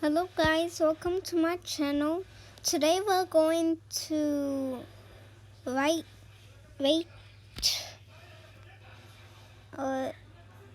Hello guys, welcome to my channel. Today we're going to write rate uh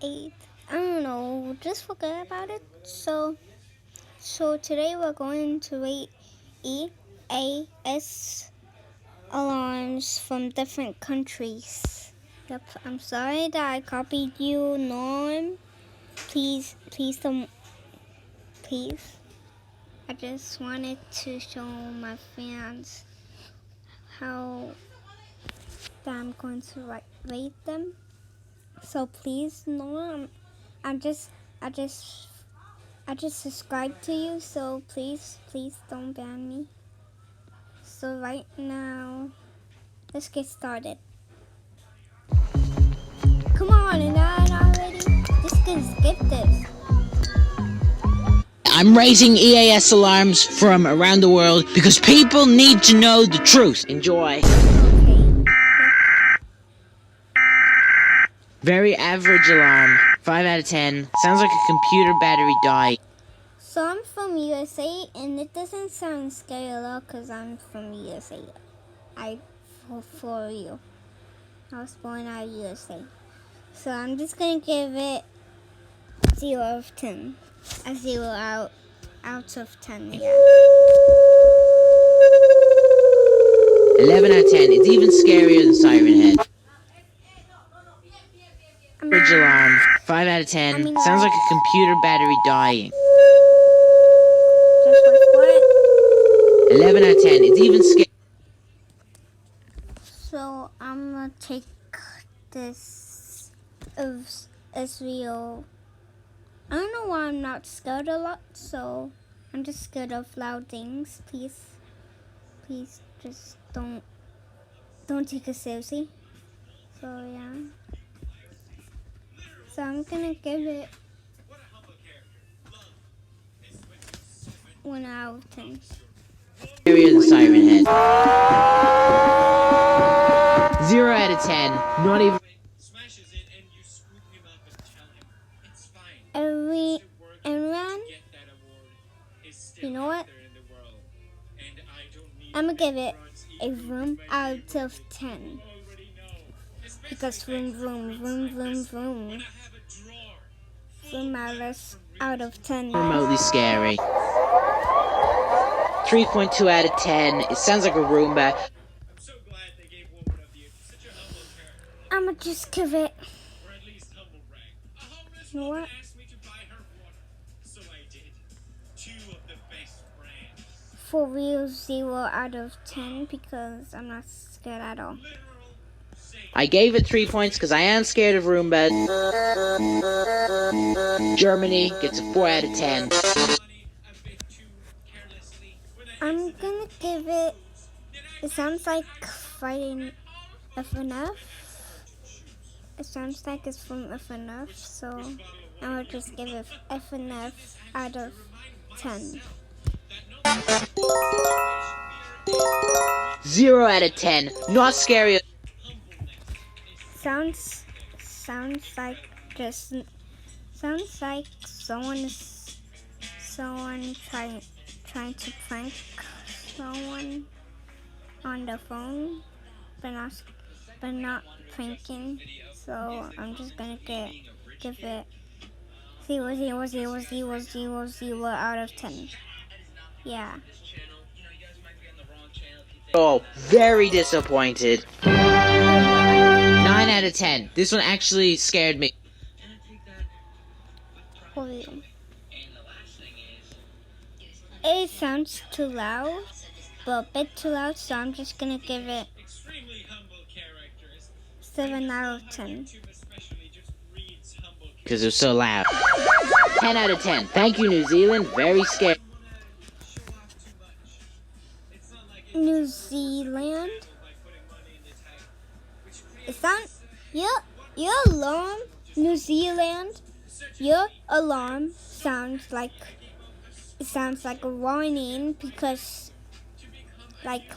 eight. I don't know, just forget about it. So today we're going to rate EAS alarms from different countries. Yep, I'm sorry that I copied you, Norm. Please don't please. I just wanted to show my fans how that I'm going to rate them. So please, no, I'm just, I just, I just subscribed to you. So please don't ban me. So right now, let's get started. Come on, and not already. Just gonna skip this. I'm raising EAS alarms from around the world because people need to know the truth. Enjoy. Okay. Very average alarm. 5 out of 10. Sounds like a computer battery died. So I'm from USA, and it doesn't sound scary at all because I'm from USA. For you. I was born out of USA. So I'm just gonna give it 0 of 10. A 0 out of 10, yeah. 11 out of 10. It's even scarier than Siren Head. Average alarm. 5 out of 10. Sounds like a computer battery dying. Just like what? 11 out of 10. It's even scarier. So I'm gonna take this as real. I don't know why I'm not scared a lot, so I'm just scared of loud things. Please just don't take it seriously. So yeah. So I'm gonna give it 1 out of 10. Scarier than Siren Head. 0 out of 10. Not even. Everyone, you know what? I'm gonna give it a room out of 10. Because vroom, vroom, vroom, vroom, vroom. Vroom out of 10. Remotely scary. 3.2 out of 10. It sounds like a Roomba. I'ma just give it. You know what? For real, 0 out of 10 because I'm not scared at all. I gave it 3 points because I am scared of Roombas. Germany gets a 4 out of 10. I'm gonna give it. It sounds like fighting FNF. It sounds like it's from FNF, so I would just give it FNF out of 10. 0 out of 10. Not scary. Sounds like just sounds like someone trying to prank someone on the phone, but not pranking. So I'm just gonna give it 0 out of 10. Yeah. Oh, very disappointed. 9 out of 10. This one actually scared me. For you. It sounds too loud, but a bit too loud, so I'm just gonna give it 7 out of 10. Because it was so loud. 10 out of 10. Thank you, New Zealand. Very scary. New Zealand. It sounds your alarm, New Zealand. Your alarm sounds like a warning because like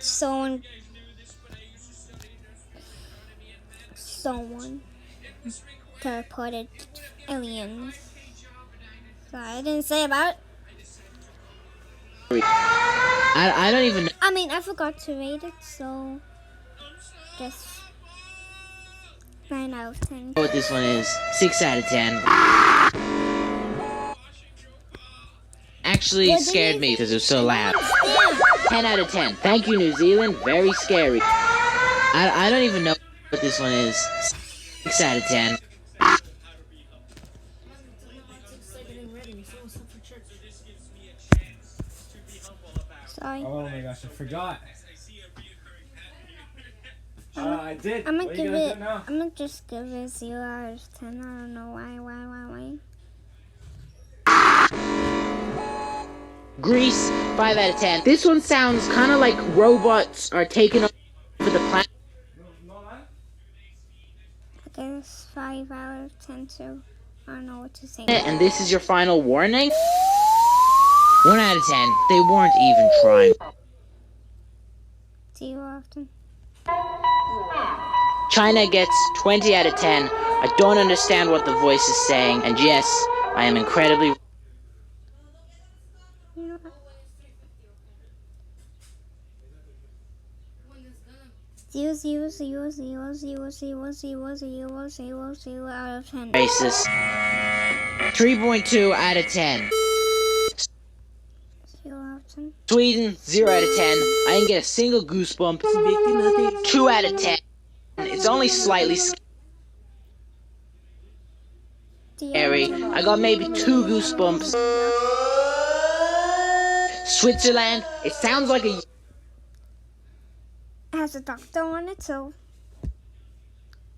someone teleported aliens. So I didn't say about it. I don't even know I mean, I forgot to rate it, so just 9 out of 10. what this one is. 6 out of 10. Actually What do scared you me think? because it was so I loud. don't understand. 10 out of 10. Thank you, New Zealand. Very scary. I don't even know what this one is. 6 out of 10. Sorry. Oh my gosh, I forgot. I did. I'm What gonna are you give gonna it. do now? I'm gonna just give it 0 out of 10. I don't know why. Greece, 5 out of 10. This one sounds kind of like robots are taking over the planet. I guess 5 out of 10 too. I don't know what to say. And this is your final warning. 1 out of 10. They weren't even trying. 0 out of 10. China gets 20 out of 10. I don't understand what the voice is saying. And yes, I am incredibly... You know what? 0 out of 10. racist. 3.2 out of 10. 0 out of 10. Sweden, 0 out of 10. I didn't get a single goosebump. 2 out of 10. It's only slightly scary. I got maybe 2 goosebumps. Switzerland, it sounds like a... It has a doctor on it, so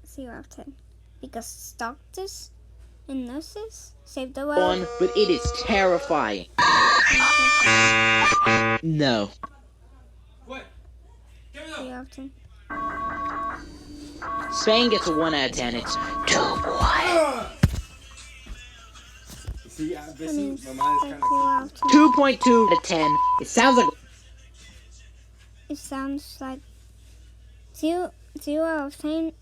0 out of 10. Because doctors and nurses save the world. one, but it is terrifying. No. 0 out of 10. Spain gets a 1 out of 10. It's too quiet. See, I this mean, is, my like mind 0 is out of 10. 2.2 out of 10. It sounds like... It sounds like 0 out of 10.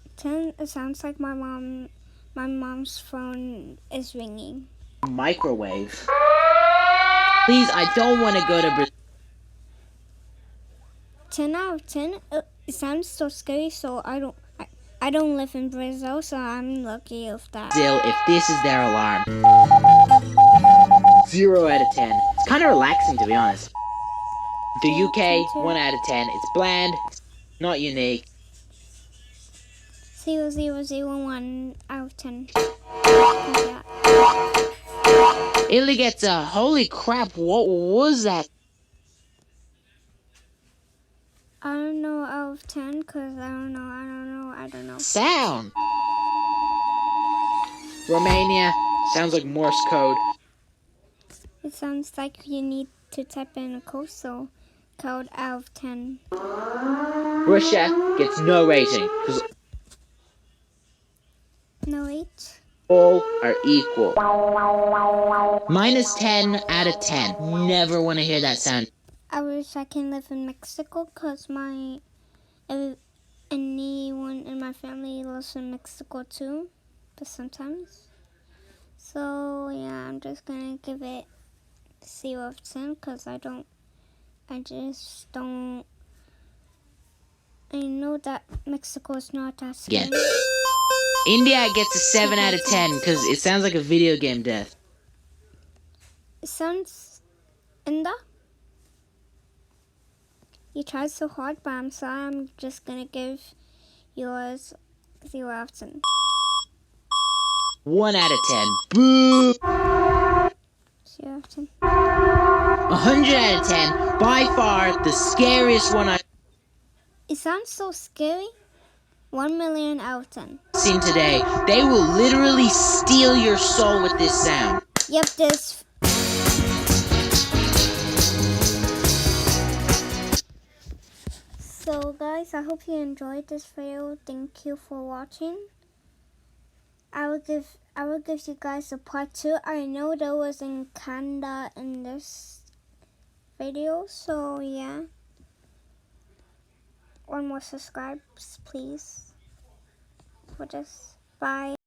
It sounds like my mom's phone is ringing. microwave. Please, I don't want to go to Brazil. 10 out of 10. It sounds so scary, so I don't live in Brazil, so I'm lucky of that. If this is their alarm. 0 out of 10. It's kind of relaxing, to be honest. The UK, 1 out of 10. It's bland, not unique. 0.001 out of 10. Italy gets a... Holy crap, what was that? I don't know out of 10, because I don't know. Sound? Romania, sounds like Morse code. It sounds like you need to type in a code out of 10. Russia gets no rating, because No, 8. all are equal. Minus 10 out of 10. Never want to hear that sound. I wish I can live in Mexico, because anyone in my family lives in Mexico too, but sometimes. So yeah, I'm just gonna give it 0 out of 10, because I know that Mexico is not that scary. Again. India gets a 7 out of 10, because it sounds like a video game death. It sounds Inda. You tried so hard, but I'm sorry. I'm just gonna give yours 0 out of 10. 1 out of 10. Boo! 0 out of 10. 100 out of 10. By far, the scariest one I've It sounds so scary. 1 million out of 10. seen today. They will literally steal your soul with this sound. Yep, this. So guys, I hope you enjoyed this video. Thank you for watching. I will give you guys a part 2. I know there was in Canada in this video, so yeah. 1 more subscribes, please, for this. Bye.